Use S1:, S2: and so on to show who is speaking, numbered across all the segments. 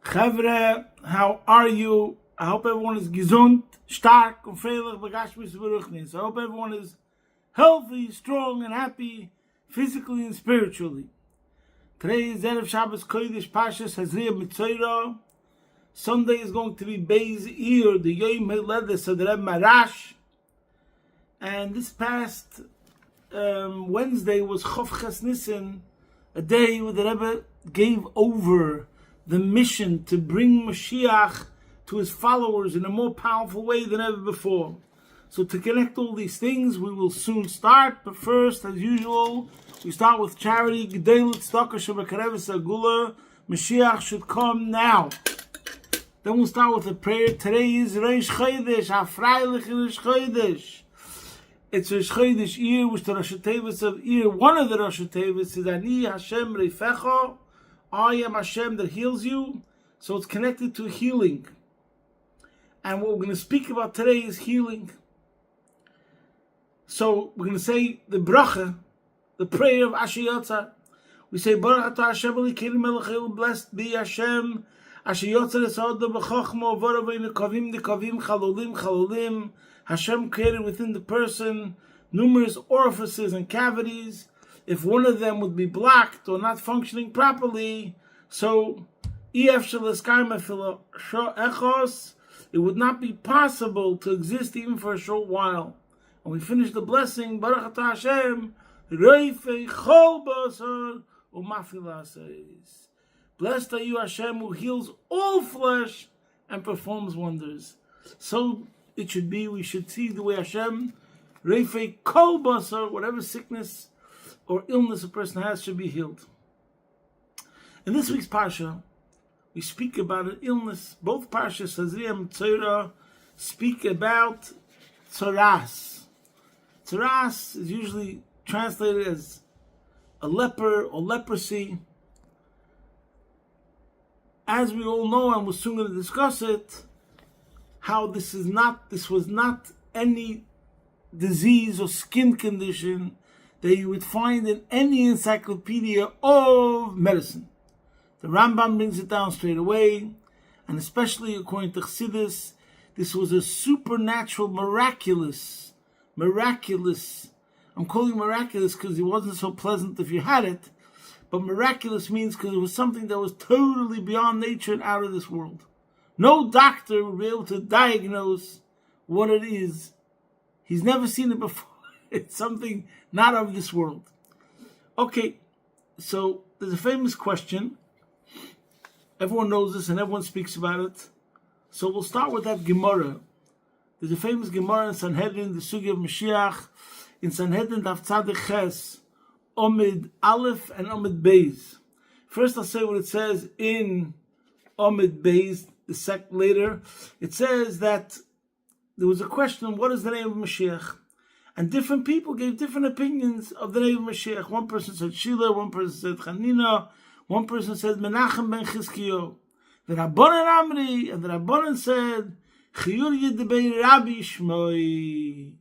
S1: Chavre, how are you? I hope everyone is gesund, stark, und freilich, begashmis, beruchnis. I hope everyone is healthy, strong, and happy, physically and spiritually. Today is Erev Shabbos Kodesh Pashas Tazria Metzora. Sunday is going to be Beis Ir, the Yom HaLedes of the Rebbe Marash. And this past Wednesday was Chof Ches Nissen, a day where the Rebbe gave over the mission to bring Mashiach to his followers in a more powerful way than ever before. So to connect all these things, we will soon start. But first, as usual, we start with charity. Gedelut Tzedakah Shebekareves Agula. Mashiach should come now. Then we'll start with a prayer. Today is Rosh Chodesh, a freilich Rosh Chodesh. It's Rosh Chodesh year, which the Rosh Tevis of year, one of the Rosh Tevis is Ani Hashem Reifecha. I am Hashem that heals you. So it's connected to healing. And what we're going to speak about today is healing. So we're going to say the bracha, the prayer of Asher Yotzar. We say, Baruch atah Hashem Elokeinu melech haolam, blessed be Hashem, Asher Yotzar es ha'adam b'chochma v'arav nekavim nekavim chalolim chalolim. Hashem created within the person numerous orifices and cavities. If one of them would be blocked or not functioning properly, so it would not be possible to exist even for a short while. And we finish the blessing, Baruch atah Hashem, Reifei chol basar u'mafil ha'asayis. Blessed are you, Hashem, who heals all flesh and performs wonders. So it should be, we should see the way Hashem, Reifei kol basar, whatever sickness or illness a person has should be healed. In this week's Parsha, we speak about an illness. Both Parshas Tazria and Metzora speak about tzoras. Tzoras is usually translated as a leper or leprosy. As we all know, and we're soon going to discuss it, how this was not any disease or skin condition that you would find in any encyclopedia of medicine. The Rambam brings it down straight away, and especially according to Chassidus, this was a supernatural, miraculous. I'm calling it miraculous because it wasn't so pleasant if you had it, but miraculous means because it was something that was totally beyond nature and out of this world. No doctor would be able to diagnose what it is. He's never seen it before. It's something not of this world. Okay, so there's a famous question. Everyone knows this and everyone speaks about it. So we'll start with that Gemara. There's a famous Gemara in Sanhedrin, the Sugi of Mashiach. In Sanhedrin, Daf Tzaddik Ches, Omid Aleph and Omid Beis. First I'll say what it says in Omid Beis, the second later. It says that there was a question, what is the name of Mashiach? And different people gave different opinions of the name of Mashiach. One person said Shila, one person said Chanina, one person said Menachem ben Chizkiyo. The Rabbanan Amri, and the Rabbanan said Chiyur Yidbei Rabbi Shmoi,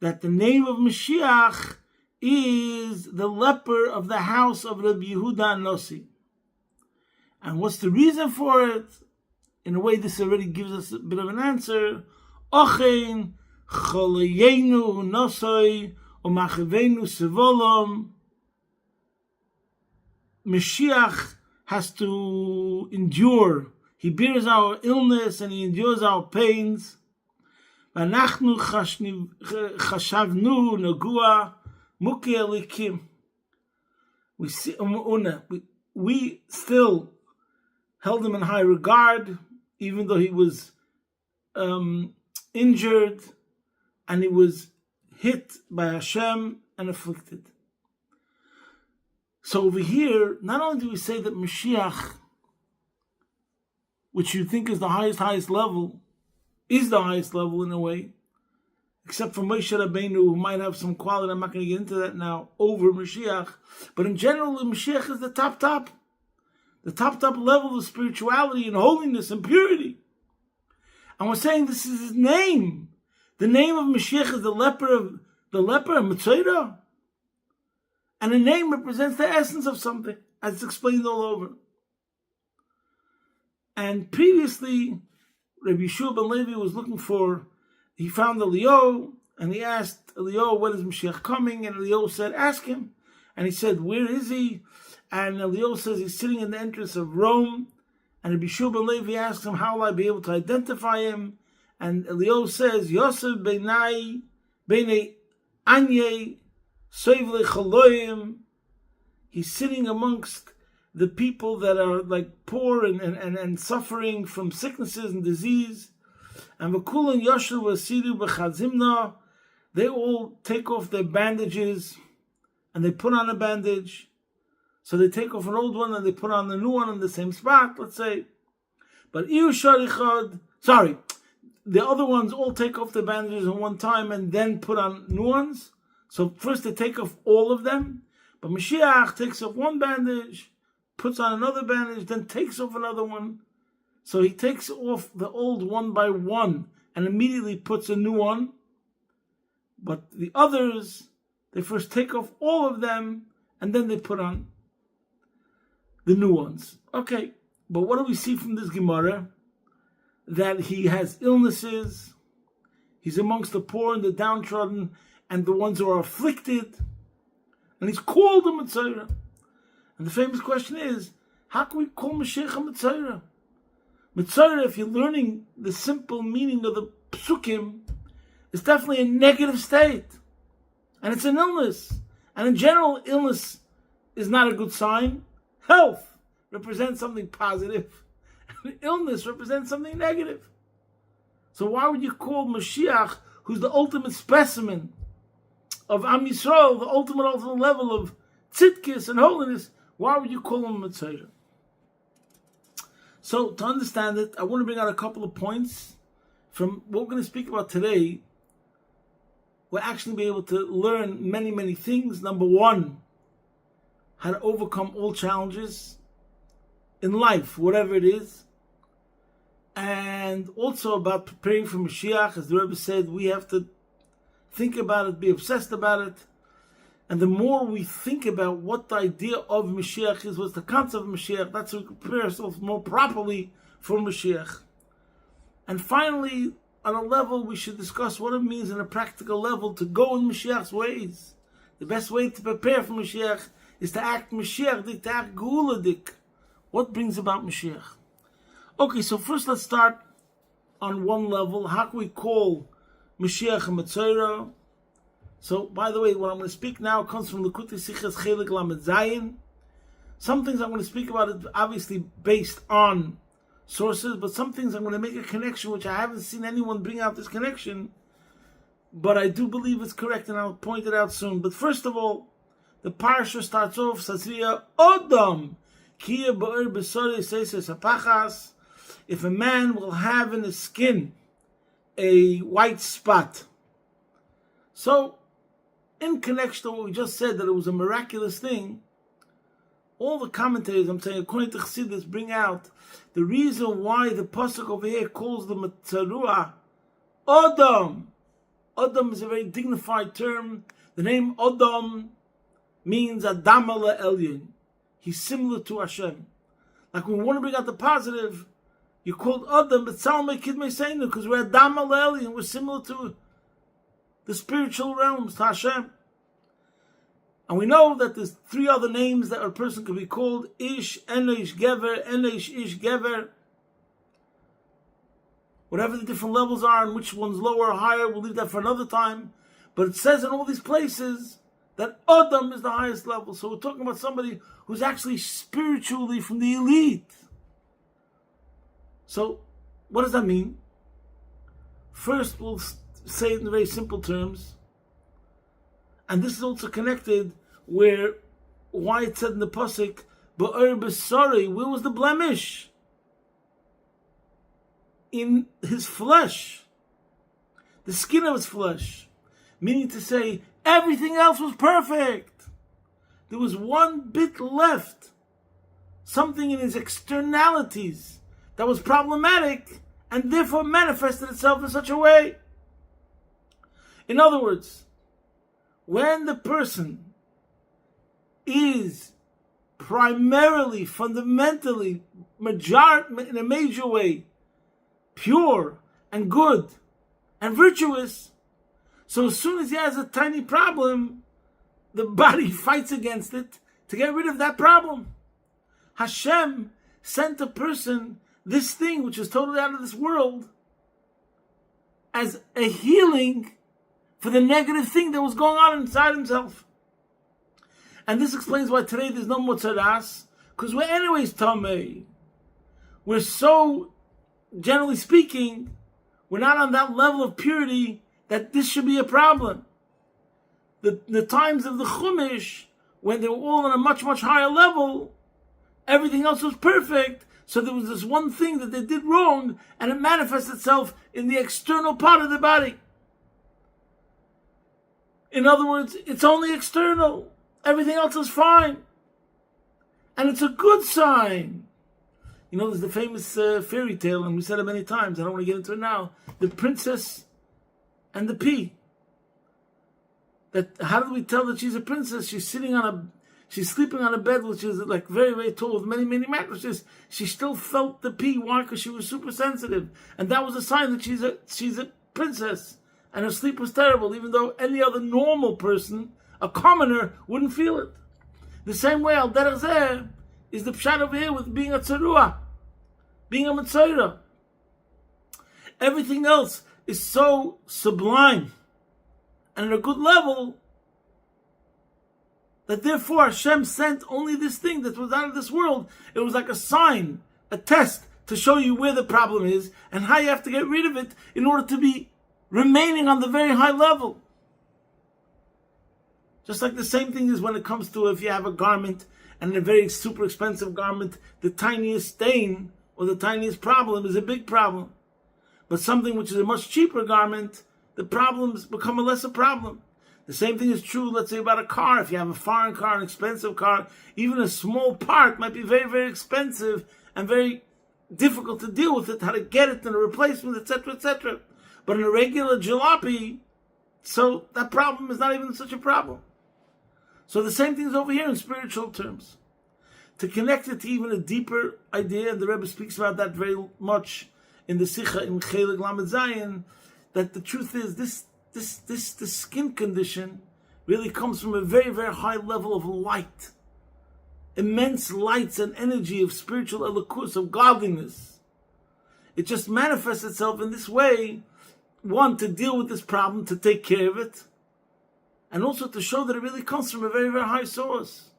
S1: that the name of Mashiach is the leper of the house of Rabbi Yehuda Nossi. And what's the reason for it? In a way, this already gives us a bit of an answer. Ochein Cholayenu Nosoi Umachivenu Sevolom. Mashiach has to endure. He bears our illness and he endures our pains. V'anachnu chashavnu nagua muki elikim. We still held him in high regard, even though he was injured and he was hit by Hashem and afflicted. So over here, not only do we say that Mashiach, which you think is the highest level, is the highest level in a way, except for Moshe Rabbeinu, who might have some quality, I'm not going to get into that now, over Mashiach. But in general, Mashiach is the top. The top level of spirituality and holiness and purity. And we're saying this is his name. The name of Mashiach is the leper of Metzora. And a name represents the essence of something, as it's explained all over. And previously, Rabbi Yeshua ben Levi was looking for, he found Eliyahu, and he asked Eliyahu, when is Mashiach coming? And Eliyahu said, ask him. And he said, where is he? And Eliyahu says he's sitting in the entrance of Rome. And Rabbi Yeshua ben Levi asks him, how will I be able to identify him? And Eliyahu says, Yosef beinei anye soivle chaloyim. He's sitting amongst the people that are like poor and suffering from sicknesses and disease. And v'kulan yoshu v'asidu b'chazimna. They all take off their bandages and they put on a bandage. So they take off an old one and they put on the new one in the same spot, let's say. But the other ones all take off the bandages at one time and then put on new ones. So first they take off all of them. But Mashiach takes off one bandage, puts on another bandage, then takes off another one. So he takes off the old one by one and immediately puts a new one. But the others, they first take off all of them and then they put on the new ones. Okay, but what do we see from this Gemara? That he has illnesses, he's amongst the poor and the downtrodden and the ones who are afflicted, and he's called a Metzora. And the famous question is, how can we call Mashiach a Metzora? Metzora, if you're learning the simple meaning of the psukim, is definitely a negative state. And it's an illness. And in general, illness is not a good sign. Health represents something positive. And illness represents something negative. So why would you call Mashiach, who's the ultimate specimen of Am Yisrael, the ultimate level of tzidkis and holiness, why would you call him a Metzora? So to understand it, I want to bring out a couple of points from what we're going to speak about today. We'll actually be able to learn many, many things. Number one, how to overcome all challenges in life, whatever it is. And also about preparing for Mashiach. As the Rabbi said, we have to think about it, be obsessed about it. And the more we think about what the idea of Mashiach is, what's the concept of Mashiach, that's how we prepare ourselves more properly for Mashiach. And finally, on a level, we should discuss what it means on a practical level to go in Mashiach's ways. The best way to prepare for Mashiach is to act Mashiach, to act Geuladik. What brings about Mashiach? Okay, so first let's start on one level. How can we call Mashiach a Metzora? So, by the way, what I'm going to speak now comes from the Likutei Sichos Chelik Lamed Zayin. Some things I'm going to speak about is obviously based on sources, but some things I'm going to make a connection which I haven't seen anyone bring out this connection, but I do believe it's correct and I'll point it out soon. But first of all, the parasha starts off, Tazria, Odom, Kiya Ba'er Besore Seises Hapachas. If a man will have in his skin a white spot. So, in connection to what we just said, that it was a miraculous thing, all the commentators, I'm saying, according to Chassidus, bring out the reason why the pasuk over here calls the Metzora Odom. Odom is a very dignified term. The name Odom means Adam ala Elyon. He's similar to Hashem. Like when we want to bring out the positive, you called Odom, but Salmei Kidmei Seinu, because we're Adam ala Elyon. We're similar to the spiritual realms, to Hashem. And we know that there's three other names that a person could be called: Ish, Enosh, Gever, Enosh, Ish, Gever. Whatever the different levels are and which one's lower or higher, we'll leave that for another time. But it says in all these places that Adam is the highest level. So we're talking about somebody who's actually spiritually from the elite. So what does that mean? First, we'll say it in very simple terms. And this is also connected where, why it said in the pasuk, Ba'er Besori, where was the blemish? In his flesh. The skin of his flesh. Meaning to say, everything else was perfect. There was one bit left. Something in his externalities that was problematic and therefore manifested itself in such a way. In other words, when the person is primarily, fundamentally in a major way, pure and good and virtuous, so as soon as he has a tiny problem, the body fights against it to get rid of that problem. Hashem sent a person this thing which is totally out of this world as a healing for the negative thing that was going on inside himself. And this explains why today there's no Motzaras, because we're anyways Tamei. We're so, generally speaking, we're not on that level of purity that this should be a problem. The times of the Chumash, when they were all on a much, much higher level, everything else was perfect, so there was this one thing that they did wrong, and it manifests itself in the external part of the body. In other words, it's only external. Everything else is fine. And it's a good sign. You know, there's the famous fairy tale, and we said it many times, I don't want to get into it now, the princess and the pea. That, how do we tell that she's a princess? She's sleeping on a bed which is like very, very tall with many, many mattresses. She still felt the pee. Why? Because she was super sensitive. And that was a sign that she's a princess. And her sleep was terrible, even though any other normal person, a commoner, wouldn't feel it. The same way, al derech zeh is the pshat over here with being a tzarua, being a Metzora. Everything else is so sublime and at a good level that therefore Hashem sent only this thing that was out of this world. It was like a sign, a test to show you where the problem is and how you have to get rid of it in order to be remaining on the very high level. Just like the same thing is when it comes to if you have a garment and a very super expensive garment, the tiniest stain or the tiniest problem is a big problem. But something which is a much cheaper garment, the problems become a lesser problem. The same thing is true, let's say, about a car. If you have a foreign car, an expensive car, even a small part might be very, very expensive and very difficult to deal with it, how to get it and a replacement, etc., etc. But in a regular jalopy, so that problem is not even such a problem. So the same thing is over here in spiritual terms. To connect it to even a deeper idea, and the Rebbe speaks about that very much in the Sikha in Chelik Lamed Zayin, that the truth is this skin condition really comes from a very, very high level of light. Immense lights and energy of spiritual elokus, of godliness. It just manifests itself in this way, one, to deal with this problem, to take care of it, and also to show that it really comes from a very, very high source,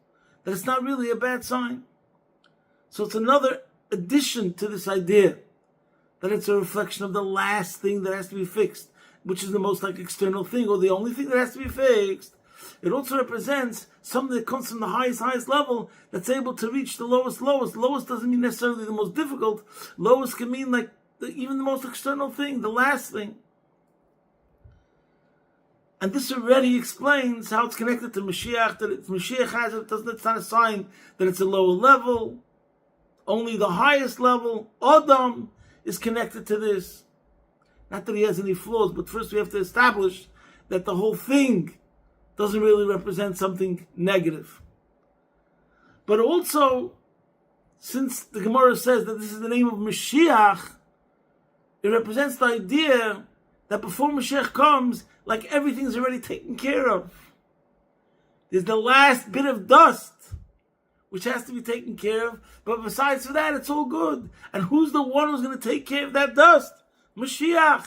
S1: that it's not really a bad sign. So it's another addition to this idea that it's a reflection of the last thing that has to be fixed, which is the most like external thing, or the only thing that has to be fixed. It also represents something that comes from the highest level that's able to reach the lowest. Lowest doesn't mean necessarily the most difficult. Lowest can mean like even the most external thing, the last thing. And this already explains how it's connected to Mashiach, that Mashiach has it, it's not a sign that it's a lower level. Only the highest level, Adam, is connected to this. Not that he has any flaws, but first we have to establish that the whole thing doesn't really represent something negative. But also, since the Gemara says that this is the name of Mashiach, it represents the idea that before Mashiach comes, like everything's already taken care of. There's the last bit of dust, which has to be taken care of, but besides for that, it's all good. And who's the one who's going to take care of that dust? Mashiach.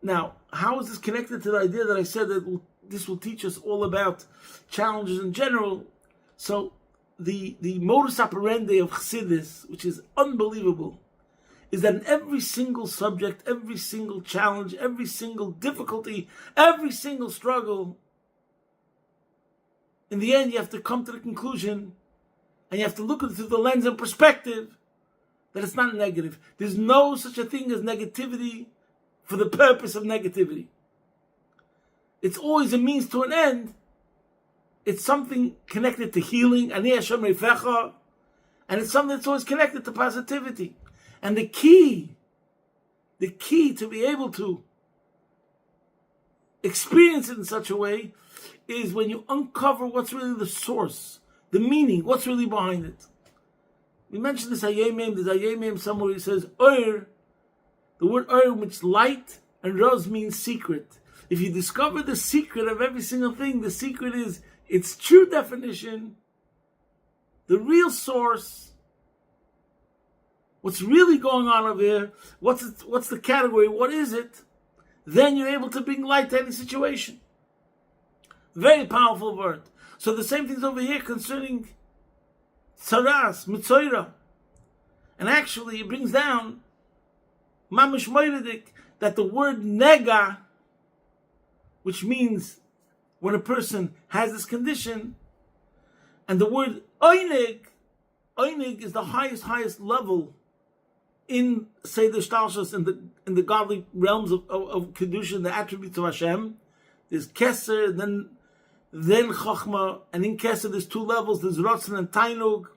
S1: Now, how is this connected to the idea that I said that this will teach us all about challenges in general? So, the modus operandi of Chassidus, which is unbelievable, is that in every single subject, every single challenge, every single difficulty, every single struggle, in the end you have to come to the conclusion, and you have to look at it through the lens of perspective, that it's not negative. There's no such a thing as negativity for the purpose of negativity. It's always a means to an end. It's something connected to healing, and it's something that's always connected to positivity. And the key to be able to experience it in such a way is when you uncover what's really the source, the the meaning, what's really behind it. We mentioned this Hayemim, there's Hayemim somewhere he says, Oir, the word Oir, which light, and Raz means secret. If you discover the secret of every single thing, the secret is its true definition, the real source, what's really going on over here, what's the category, what is it, then you're able to bring light to any situation. Very powerful word. So the same thing's over here concerning Tzaras, Metzora. And actually it brings down Mamish Moiridik, that the word nega, which means when a person has this condition, and the word oinig is the highest level in, say, the shtalshus, in the godly realms of kedusha, the attributes of Hashem. There's keser, then chachma, and in keser there's two levels. There's rotzen and tainug,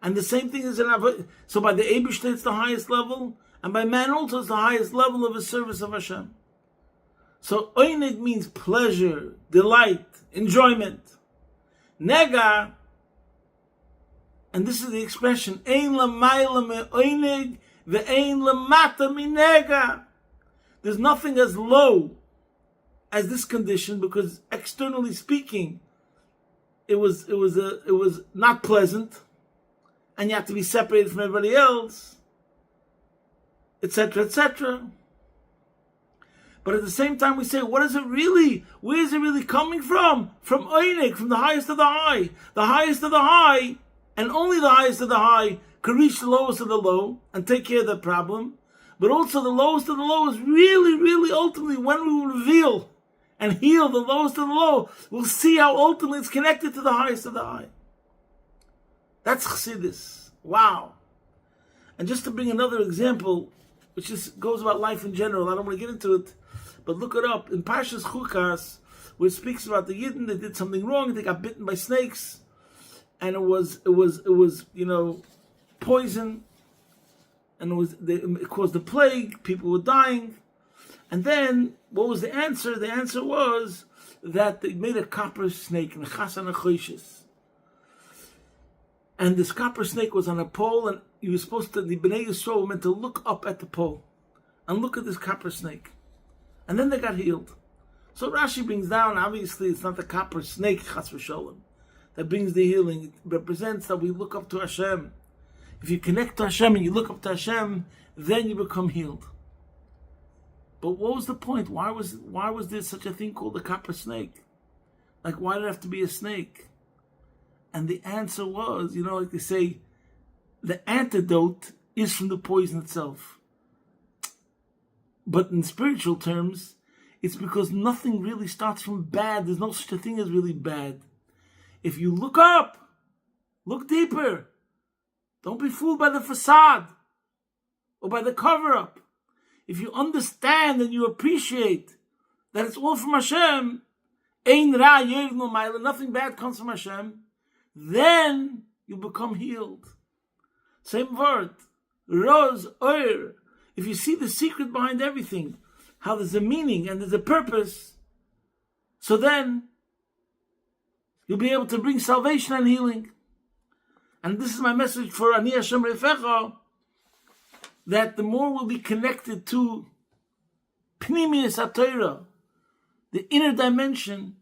S1: and the same thing is in avodah. So by the Eibishter it's the highest level, and by man also it's the highest level of the service of Hashem. So oinig means pleasure, delight, enjoyment. Nega, and this is the expression, ein lamayla me oinig ve'ein lamata mi nega. There's nothing as low as this condition, because externally speaking, it was not pleasant, and you have to be separated from everybody else, etc., etc. But at the same time, we say, what is it really? Where is it really coming from? From Oinik, from the highest of the high. The highest of the high, and only the highest of the high, can reach the lowest of the low and take care of that problem. But also the lowest of the low is really, really ultimately when we will reveal and heal the lowest of the low, we'll see how ultimately it's connected to the highest of the high. That's Chassidus. Wow. And just to bring another example, which just goes about life in general, I don't want to get into it, but look it up. In Parshas Chukas, where it speaks about the Yidden, they did something wrong, they got bitten by snakes, and it was poison, and it caused the plague, people were dying. And then, what was the answer? The answer was that they made a copper snake, and this copper snake was on a pole, and you were supposed to, the Bnei Yisrael were meant to look up at the pole and look at this copper snake. And then they got healed. So Rashi brings down, obviously it's not the copper snake, chas v'sholem, that brings the healing. It represents that we look up to Hashem. If you connect to Hashem and you look up to Hashem, then you become healed. But what was the point? Why was there such a thing called the copper snake? Like, why did it have to be a snake? And the answer was, like they say, the antidote is from the poison itself. But in spiritual terms, it's because nothing really starts from bad. There's no such a thing as really bad. If you look up, look deeper. Don't be fooled by the facade or by the cover-up. If you understand and you appreciate that it's all from Hashem, ein ra yev no ma'ila, nothing bad comes from Hashem, then you become healed. Same word, roz, oir. If you see the secret behind everything, how there's a meaning and there's a purpose, so then you'll be able to bring salvation and healing. And this is my message for Ani Hashem Refecha, that the more we'll be connected to Pnimius HaTorah, the inner dimension,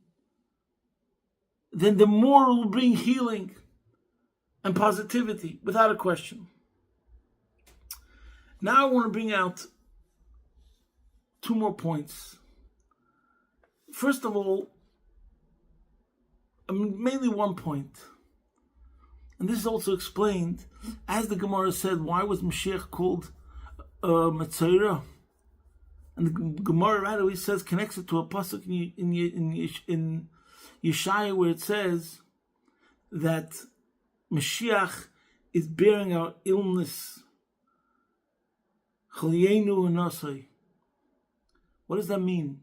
S1: then the more it will bring healing and positivity, without a question. Now I want to bring out two more points. First of all, mainly one point. And this is also explained, as the Gemara said, why was Mashiach called Metzora? And the Gemara right away says, connects it to a pasuk in Yeshaya, where it says that Mashiach is bearing our illness. What does that mean?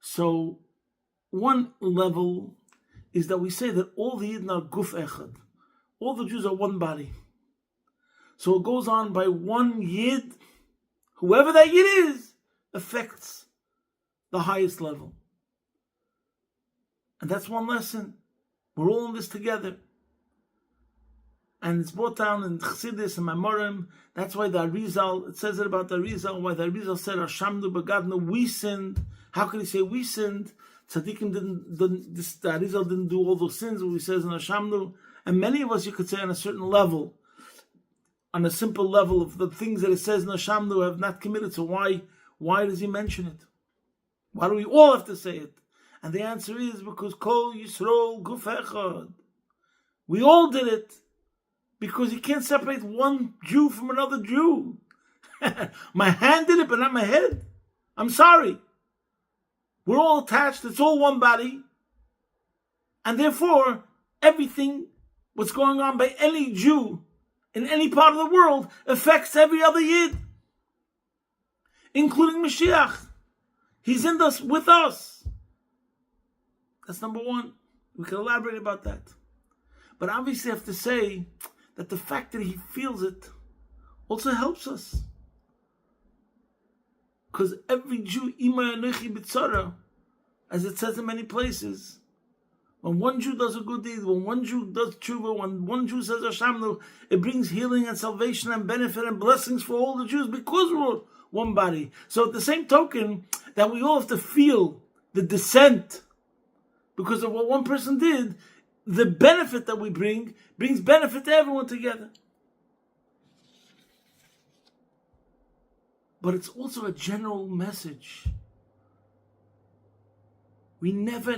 S1: So, one level is that we say that all the Yidden are guf echad. All the Jews are one body. So it goes on by one Yid, whoever that Yid is, affects the highest level. And that's one lesson. We're all in this together. And it's brought down in Chassidus and Mamorim. That's why the Arizal, it says it about the Arizal, why the Arizal said, Hashamnu Bagadnu, we sinned. How can he say we sinned? Tzaddikim the Arizal didn't do all those sins, what he says in Hashamnu. And many of us, you could say, on a certain level, on a simple level of the things that it says in Hashamnu have not committed. So why does he mention it? Why do we all have to say it? And the answer is because Kol Yisrael Guf Echad. We all did it because you can't separate one Jew from another Jew. My hand did it, but not my head. I'm sorry. We're all attached. It's all one body. And therefore, everything, what's going on by any Jew in any part of the world affects every other Yid, including Mashiach. He's in us, with us. That's number one. We can elaborate about that. But obviously I have to say that the fact that he feels it also helps us. Because every Jew, Ima Yanechi Metzora, as it says in many places, when one Jew does a good deed, when one Jew does tshuva, when one Jew says Hashamnu, it brings healing and salvation and benefit and blessings for all the Jews because we're one body. So at the same token, that we all have to feel the descent because of what one person did, the benefit that we brings benefit to everyone together. But it's also a general message. We never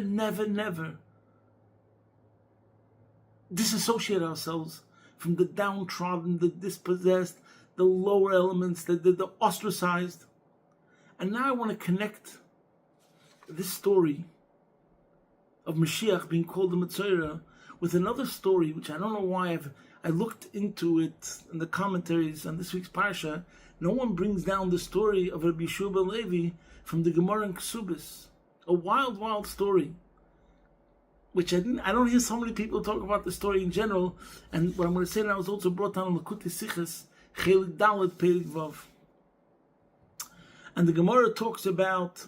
S1: disassociate ourselves from the downtrodden, the dispossessed, the lower elements, the ostracized. And now I want to connect this story of Mashiach being called the Metzora with another story, which I don't know why I looked into it in the commentaries on this week's Parsha. No one brings down the story of Rabbi Yeshua ben Levi from the Gemara in Ksubis. A wild story, which I don't hear so many people talk about the story in general. And what I'm going to say now is also brought down in the Likutei Sichos, Chelik Dalet Perik Vav. And the Gemara talks about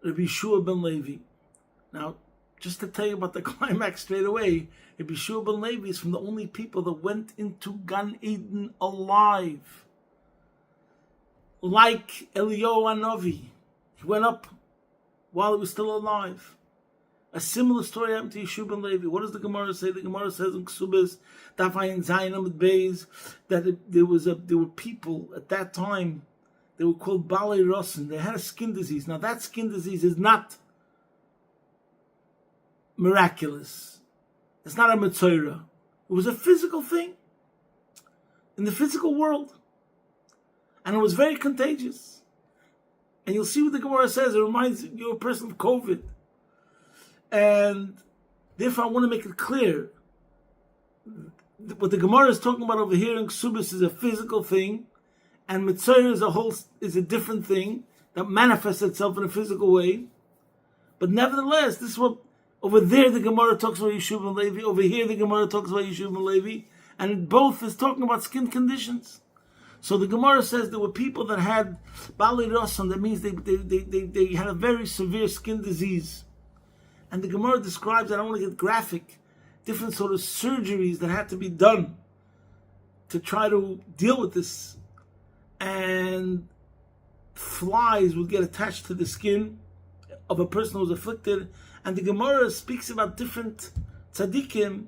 S1: Rabbi Yeshua ben Levi. Now, just to tell you about the climax straight away, Rabbi Yeshua ben Levi is from the only people that went into Gan Eden alive. Like Eliyahu Hanavi. He went up while he was still alive. A similar story happened to Yeshua ben Levi. What does the Gemara say? The Gemara says in Ksubas, Daf Ayin Zayin Amud Beis, that there were people at that time. They were called Balei Rosin. They had a skin disease. Now that skin disease is not miraculous. It's not a Metzora. It was a physical thing in the physical world, and it was very contagious. And you'll see what the Gemara says. It reminds you of a person of COVID. And therefore I want to make it clear. What the Gemara is talking about over here in Ksubis is a physical thing, and Metzora is a different thing that manifests itself in a physical way. But nevertheless, this is what over there the Gemara talks about Yeshua ben Levi. Over here the Gemara talks about Yeshua ben Levi, and both is talking about skin conditions. So the Gemara says there were people that had Balei Rosan. That means they had a very severe skin disease. And the Gemara describes, I don't want to get graphic, different sort of surgeries that had to be done to try to deal with this. And flies would get attached to the skin of a person who was afflicted. And the Gemara speaks about different tzaddikim,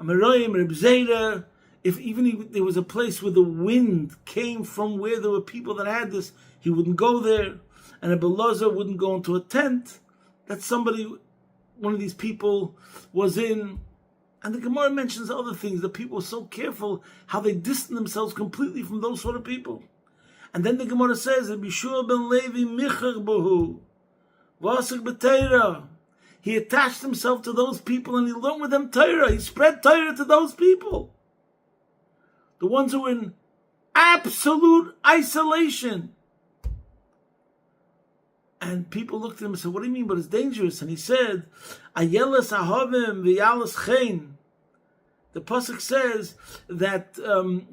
S1: Amoraim, Reb Zera. If there was a place where the wind came from where there were people that had this, he wouldn't go there. And Rebbe Elazar wouldn't go into a tent that one of these people was in. And the Gemara mentions other things, that people were so careful how they distanced themselves completely from those sort of people. And then the Gemara says, Rabbi Yeshua ben Levi michach bohu, v'asik b'teira. He attached himself to those people and he learned with them Torah. He spread Torah to those people. The ones who were in absolute isolation. And people looked at him and said, what do you mean? But it's dangerous. And he said, Ayeles ahavim v'yalas chen. The pasuk says that the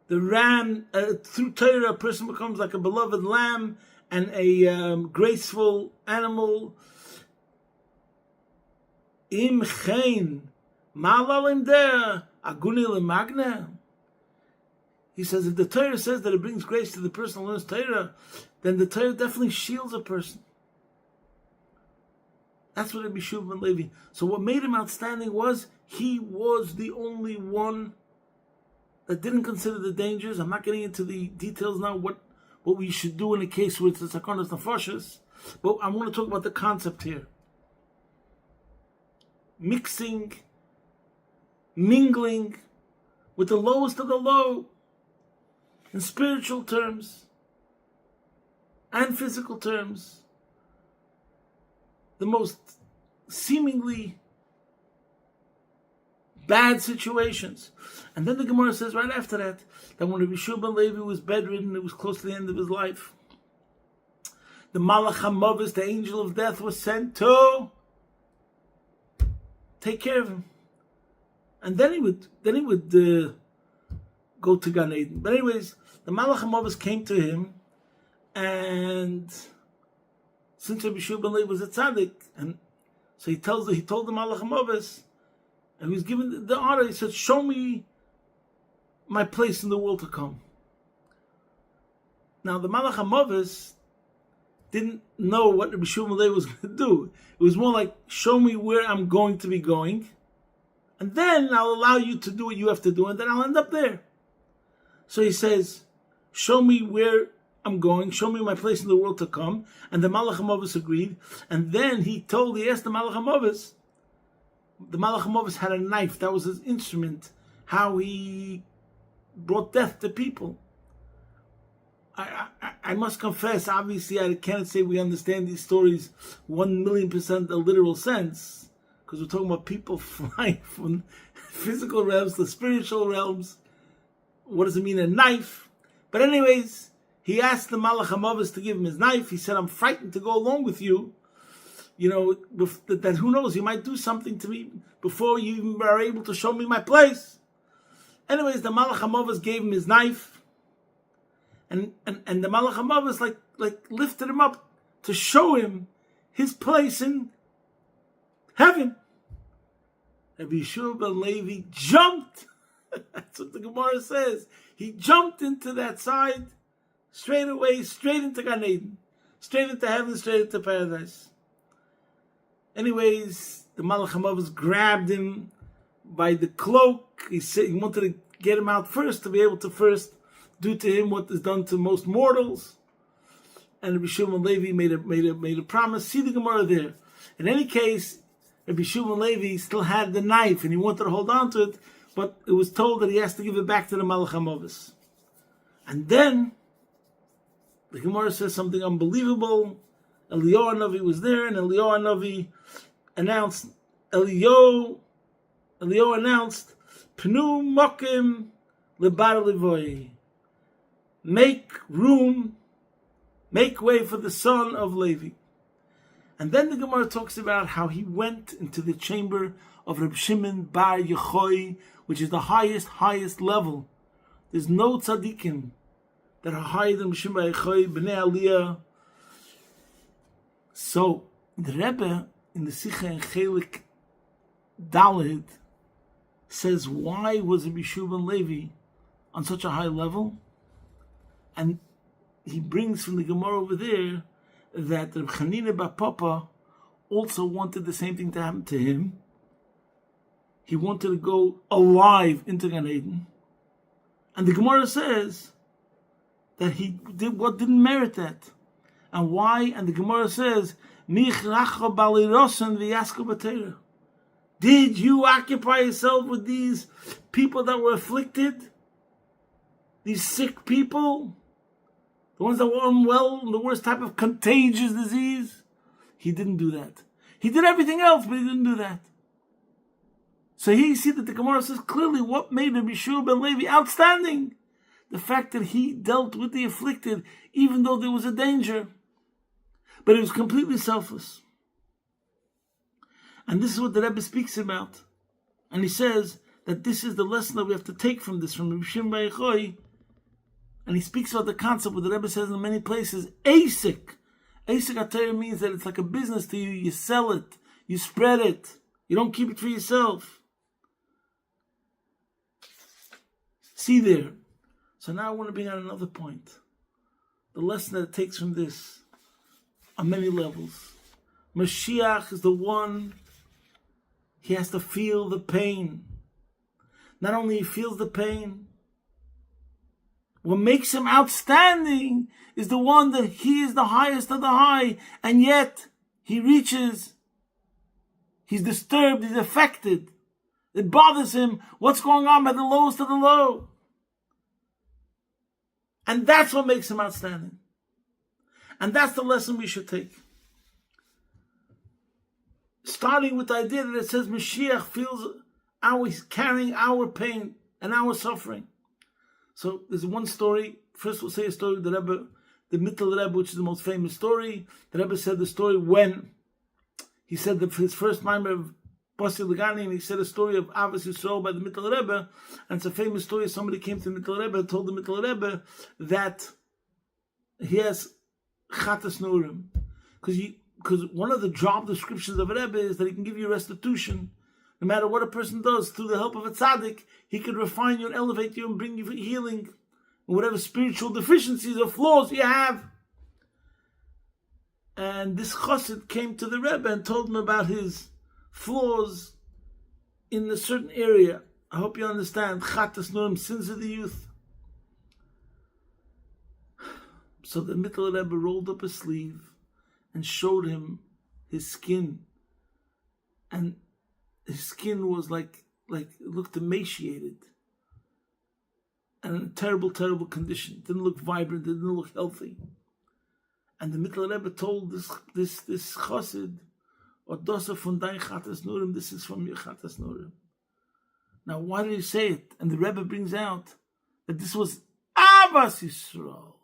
S1: ram, through Torah, a person becomes like a beloved lamb and a graceful animal. Im chen malalim der aguni lemagna. He says, if the Torah says that it brings grace to the person who learns Torah, then the Torah definitely shields a person. That's what Rabbi Shua ben Levi. So what made him outstanding was he was the only one that didn't consider the dangers. I'm not getting into the details now, what we should do in a case where it's the sakonas nefashos, but I want to talk about the concept here. Mingling with the lowest of the low, in spiritual terms and physical terms, the most seemingly bad situations. And then the Gemara says right after that when Rabbi Shua ben Levi was bedridden, it was close to the end of his life, the Malach HaMavis, the angel of death, was sent to take care of him. And then he would go to Gan Eden. But anyways, the Malach HaMavis came to him, and since Rabbi Shua ben Levi was a tzaddik, and so he told the Malach HaMavis, and he was given the honor, he said, show me my place in the world to come. Now the Malach HaMavis didn't know what Rabbi Shua ben Levi was going to do. It was more like, show me where I'm going to be going, and then I'll allow you to do what you have to do, and then I'll end up there. So he says, show me where I'm going, show me my place in the world to come. And the Malach HaMavis agreed. And then he asked the Malach HaMavis. The Malach HaMavis had a knife, that was his instrument, how he brought death to people. I must confess, obviously I can't say we understand these stories 1,000,000% the literal sense, because we're talking about people flying from physical realms to spiritual realms. What does it mean, a knife? But anyways, he asked the Malach HaMavis to give him his knife. He said, I'm frightened to go along with you. You know, that who knows, you might do something to me before you even are able to show me my place. Anyways, the Malach HaMavis gave him his knife. And the Malach HaMavis like lifted him up to show him his place in heaven. Rabbi Shua ben Levi jumped. That's what the Gemara says. He jumped into that side, straight away, straight into Gan Eden, straight into heaven, straight into paradise. Anyways, the Malach HaMavis grabbed him by the cloak. He said he wanted to get him out first, to be able to first do to him what is done to most mortals. And Rabbi Shua ben Levi made a promise. See the Gemara there. In any case, Rabbi Shua ben Levi still had the knife, and he wanted to hold on to it, but it was told that he has to give it back to the Malach HaMavis. And then the Gemara says something unbelievable. Eliyahu Hanavi was there, and Eliyahu Hanavi announced, Eliyahu announced, Pnu Mokim Lebar Levoy. Make room, make way for the son of Levi. And then the Gemara talks about how he went into the chamber of Reb Shimon Bar Yochai, which is the highest level. There's no tzaddikim that are higher than Reb Shimon Bar Yochai, Bnei Aliyah. So the Rebbe in the Sikha and Chelik Daled says, why was Rabbi Shua ben Levi on such a high level? And he brings from the Gemara over there that Reb Chanina bar Papa also wanted the same thing to happen to him. He wanted to go alive into Gan Eden. And the Gemara says that he didn't merit that. And why? And the Gemara says, did you occupy yourself with these people that were afflicted? These sick people? The ones that were unwell, the worst type of contagious disease? He didn't do that. He did everything else, but he didn't do that. So here you see that the Gemara says clearly what made Rabbi Shua ben Levi outstanding. The fact that he dealt with the afflicted, even though there was a danger. But it was completely selfless. And this is what the Rebbe speaks about. And he says that this is the lesson that we have to take from this, from Rabbi Shimon Bar Yochai. And he speaks about the concept, what the Rebbe says in many places, Asik. Asik HaTorah means that it's like a business to you. You sell it. You spread it. You don't keep it for yourself. See there. So now I want to bring out another point. The lesson that it takes from this on many levels. Mashiach is the one, he has to feel the pain. Not only he feels the pain, what makes him outstanding is the one that he is the highest of the high, and yet he reaches, he's disturbed, he's affected. It bothers him what's going on by the lowest of the low. And that's what makes him outstanding. And that's the lesson we should take. Starting with the idea that it says Mashiach feels he's carrying our pain and our suffering. So there's one story. First we'll say a story of the Rebbe, the Mittel Rebbe, which is the most famous story. The Rebbe said the story when he said that his first mimer of Basi Lagani, and he said a story of Avos Yisrael by the Mittel Rebbe, and it's a famous story. Somebody came to the Mittel Rebbe and told the Mittel Rebbe that he has Chatas Nurim, because one of the job descriptions of a Rebbe is that he can give you restitution. No matter what a person does, through the help of a tzaddik, he can refine you and elevate you and bring you healing, and whatever spiritual deficiencies or flaws you have. And this chassid came to the Rebbe and told him about his flaws in a certain area. I hope you understand. Chatas Nurim, sins of the youth. So the Mittel Rebbe rolled up his sleeve and showed him his skin. And his skin was like it looked emaciated. And in a terrible, terrible condition. It didn't look vibrant, it didn't look healthy. And the Mittel Rebbe told this chassid, Odosa von dein Chatas Nurim, this is from your Chatas Nurim. Now, why did he say it? And the Rebbe brings out that this was Avos Yisrael.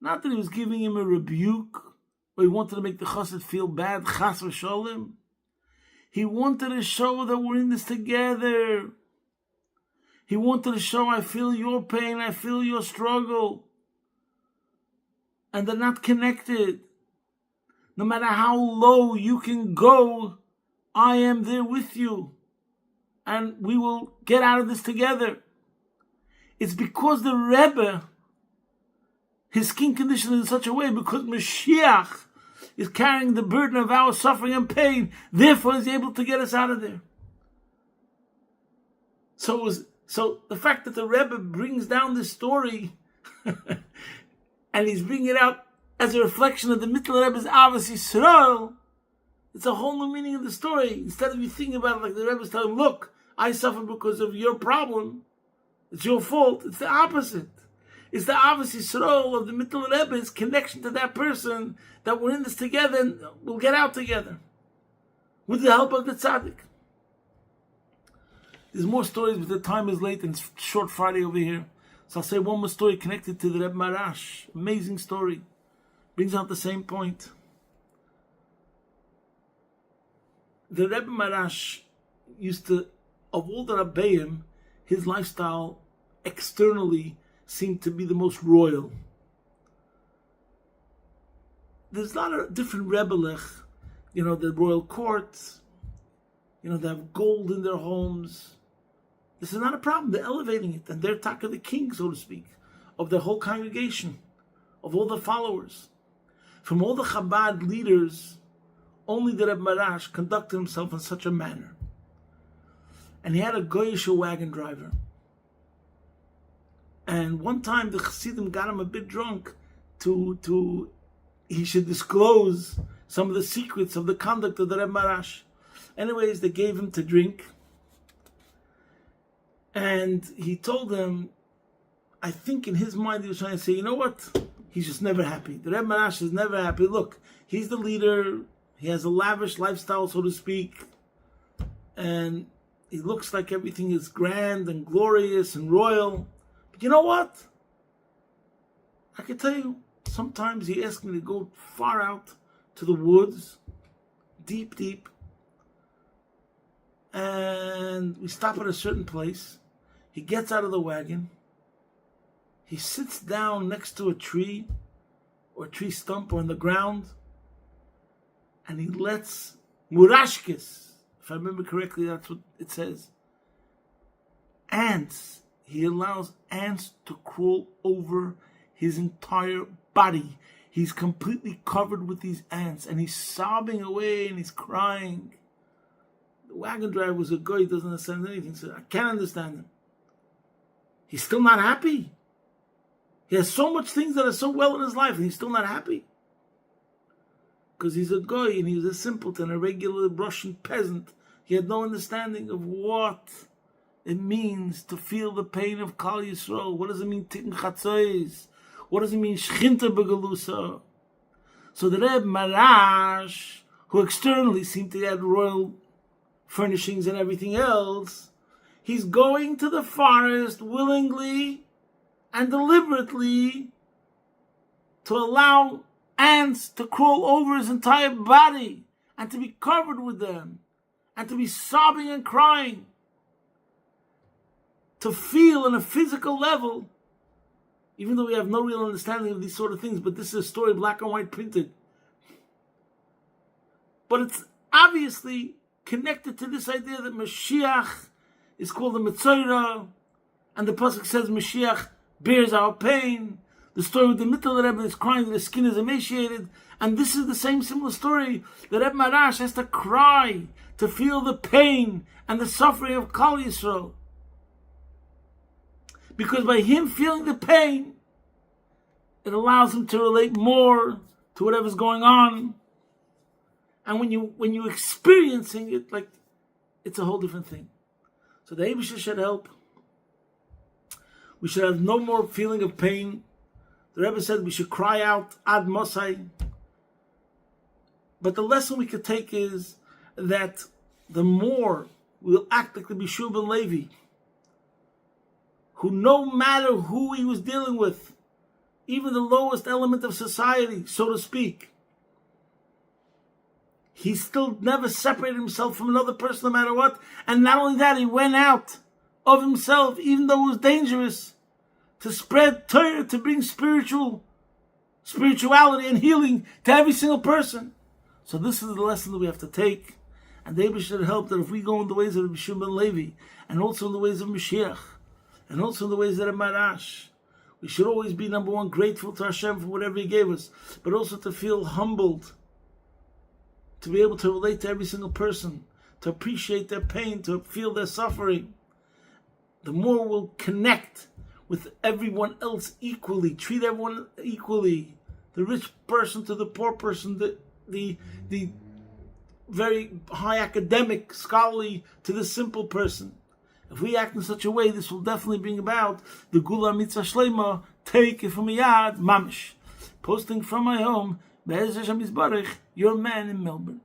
S1: Not that he was giving him a rebuke, or he wanted to make the chassid feel bad, chas v'sholem. He wanted to show that we're in this together. He wanted to show, I feel your pain, I feel your struggle. And they're not connected. No matter how low you can go, I am there with you. And we will get out of this together. It's because the Rebbe, his skin condition is in such a way, because Mashiach is carrying the burden of our suffering and pain, therefore he's able to get us out of there. So the fact that the Rebbe brings down this story and he's bringing it out as a reflection of the Mittel Rebbe's Avos Yisrael, it's a whole new meaning of the story. Instead of you thinking about it like the Rebbe's telling him, look, I suffer because of your problem, it's your fault. It's the opposite. It's the Avos Yisrael of the Mittel Rebbe's connection to that person, that we're in this together and we'll get out together with the help of the tzaddik. There's more stories, but the time is late and it's short Friday over here. So I'll say one more story connected to the Rebbe Marash. Amazing story. Brings out the same point. The Rebbe Marash used to, of all the Rabbeim, his lifestyle externally seemed to be the most royal. There's a lot of different Rebelech, the royal courts, they have gold in their homes. This is not a problem. They're elevating it, and they're taka the king, so to speak, of the whole congregation, of all the followers. From all the Chabad leaders, only the Rebbe Marash conducted himself in such a manner. And he had a goyish wagon driver. And one time the Chassidim got him a bit drunk to he should disclose some of the secrets of the conduct of the Rebbe Marash. Anyways, they gave him to drink. And he told them, I think in his mind he was trying to say, you know what? He's just never happy. The Rebbe Marash is never happy. Look, he's the leader. He has a lavish lifestyle, so to speak. And he looks like everything is grand and glorious and royal. But you know what? I can tell you, sometimes he asked me to go far out to the woods, deep, deep. And we stop at a certain place. He gets out of the wagon. He sits down next to a tree or a tree stump or on the ground. And he lets murashkes, If I remember correctly, that's what it says. Ants. He allows ants to crawl over his entire body. He's completely covered with these ants, and he's sobbing away and he's crying. The wagon driver was a guy who doesn't understand anything, so I can't understand him. He's still not happy. He has so much things that are so well in his life, and he's still not happy. Because he's a guy, and he was a simpleton, a regular Russian peasant. He had no understanding of what it means to feel the pain of Kal Yisrael. What does it mean, Tikkun Chatzos? What does it mean, Shchinta Begalusa? So the Reb Marash, who externally seemed to have royal furnishings and everything else, he's going to the forest willingly and deliberately to allow ants to crawl over his entire body and to be covered with them and to be sobbing and crying, to feel on a physical level, even though we have no real understanding of these sort of things, but this is a story black and white printed. But it's obviously connected to this idea that Mashiach is called the Metzora, and the pasuk says Mashiach bears our pain. The story with the Mittel Rebbe is crying that his skin is emaciated, and this is the same similar story. The Rebbe Marash has to cry to feel the pain and the suffering of Kal Yisrael. Because by him feeling the pain, it allows him to relate more to whatever's going on. And when you're experiencing it, like, it's a whole different thing. So the Eibusha should help. We should have no more feeling of pain. The Rebbe said we should cry out Ad Mosai. But the lesson we could take is that the more we'll act like the Bishul ben Levi, who no matter who he was dealing with, even the lowest element of society, so to speak, he still never separated himself from another person no matter what. And not only that, he went out of himself, even though it was dangerous, to spread Torah, to bring spirituality and healing to every single person. So this is the lesson that we have to take. And they should help that if we go in the ways of Rabbi Shimon ben Levi, and also in the ways of Mashiach, and also in the ways of Marash, we should always be, number one, grateful to Hashem for whatever He gave us, but also to feel humbled, to be able to relate to every single person, to appreciate their pain, to feel their suffering. The more we'll connect with everyone else equally, treat everyone equally, the rich person to the poor person, the very high academic, scholarly to the simple person. If we act in such a way, this will definitely bring about the Gula Mitzvah Shlema, take it from Yad Mamish. Posting from my home, Be'ez Hashem Yisbarach, your man in Melbourne.